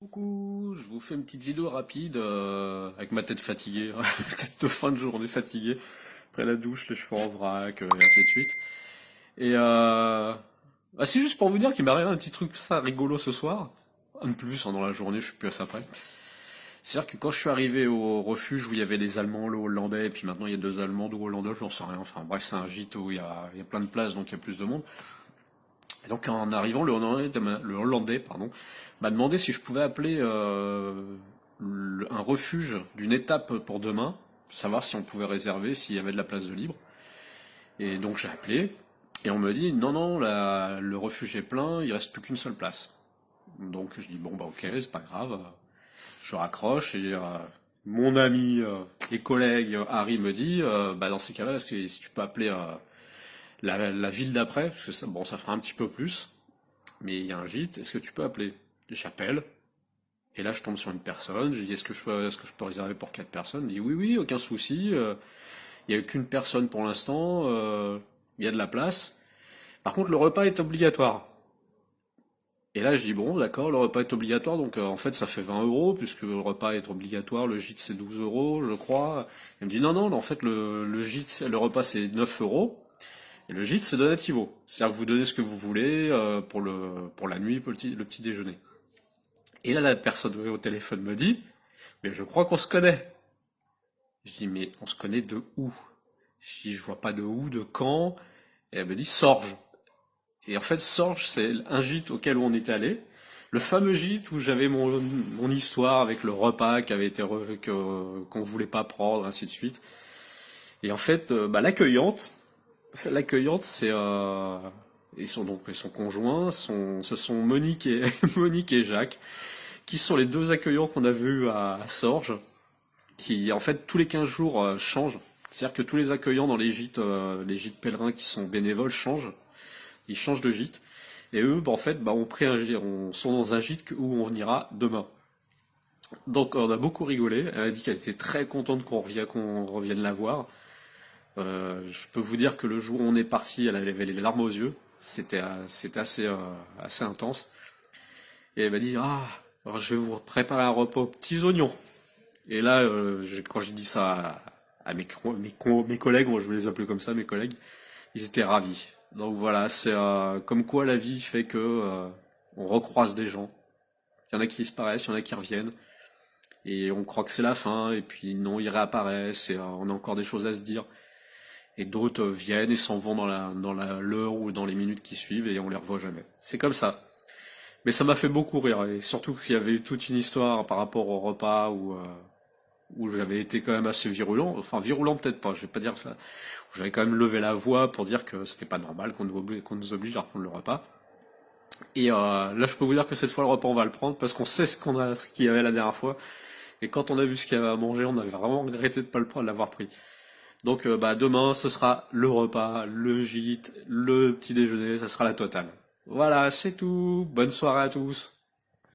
Coucou, je vous fais une petite vidéo rapide avec ma tête fatiguée, tête de fin de journée fatiguée, après la douche, les cheveux en vrac, et ainsi de suite. Et c'est juste pour vous dire qu'il m'est arrivé un petit truc ça rigolo ce soir. Un de plus, hein, dans la journée, je suis plus à ça près. C'est-à-dire que quand je suis arrivé au refuge où il y avait les Allemands, le Hollandais, et puis maintenant il y a deux Allemands, deux Hollandais, j'en sais rien. Enfin bref, c'est un gîte où il y a plein de places, donc il y a plus de monde. Et donc en arrivant, le Hollandais, pardon, m'a demandé si je pouvais appeler un refuge d'une étape pour demain, savoir si on pouvait réserver, s'il y avait de la place de libre. Et donc j'ai appelé, et on me dit non, non, le refuge est plein, il reste plus qu'une seule place. Donc je dis bon bah ok, c'est pas grave. Je raccroche et mon ami et collègue Harry me dit bah dans ces cas-là, si tu peux appeler la ville d'après, parce que ça, bon, ça fera un petit peu plus, mais il y a un gîte, est-ce que tu peux appeler? J'appelle, et là je tombe sur une personne, je dis est-ce que je peux réserver pour quatre personnes? Il dit oui, oui, aucun souci, il n'y a qu'une personne pour l'instant, il y a de la place. Par contre, le repas est obligatoire. Et là je dis bon, d'accord, le repas est obligatoire, donc en fait ça fait 20 euros, puisque le repas est obligatoire, le gîte c'est 12 euros, je crois. Il me dit non, non, en fait le gîte, le repas c'est 9 euros. Et le gîte, c'est donativo. C'est-à-dire que vous donnez ce que vous voulez pour la nuit, pour le petit déjeuner. Et là, la personne au téléphone me dit, mais je crois qu'on se connaît. Je dis, mais on se connaît de où? Je dis, je vois pas de où, de quand. Et elle me dit, Sorges. Et en fait, Sorges, c'est un gîte auquel on était allé. Le fameux gîte où j'avais mon histoire avec le repas qui avait été qu'on voulait pas prendre, ainsi de suite. Et en fait, l'accueillante, c'est et son conjoint, ce sont Monique et Monique et Jacques, qui sont les deux accueillants qu'on a vus à Sorges, qui en fait tous les 15 jours changent. C'est-à-dire que tous les accueillants dans les gîtes pèlerins qui sont bénévoles changent, ils changent de gîte. Et eux, bah, en fait, bah, on sont dans un gîte où on ira demain. Donc on a beaucoup rigolé. Elle a dit qu'elle était très contente qu'on revienne la voir. Je peux vous dire que le jour où on est parti, elle avait les larmes aux yeux. C'était assez intense. Et elle m'a dit, ah, alors je vais vous préparer un repas aux petits oignons. Et là, quand j'ai dit ça à mes collègues, moi je vais les appeler comme ça, mes collègues, ils étaient ravis. Donc voilà, c'est comme quoi la vie fait que on recroise des gens. Il y en a qui disparaissent, il y en a qui reviennent. Et on croit que c'est la fin, et puis non, ils réapparaissent, et on a encore des choses à se dire. Et d'autres viennent et s'en vont dans l'heure ou dans les minutes qui suivent et on les revoit jamais. C'est comme ça. Mais ça m'a fait beaucoup rire et surtout qu'il y avait eu toute une histoire par rapport au repas où j'avais été quand même assez virulent. Enfin, virulent peut-être pas, je vais pas dire ça. Où j'avais quand même levé la voix pour dire que c'était pas normal qu'on nous oblige à reprendre le repas. Et là, je peux vous dire que cette fois, le repas, on va le prendre parce qu'on sait ce qu'il y avait la dernière fois. Et quand on a vu ce qu'il y avait à manger, on avait vraiment regretté de pas le prendre, de l'avoir pris. Donc bah demain ce sera le repas, le gîte, le petit déjeuner, ça sera la totale. Voilà, c'est tout. Bonne soirée à tous.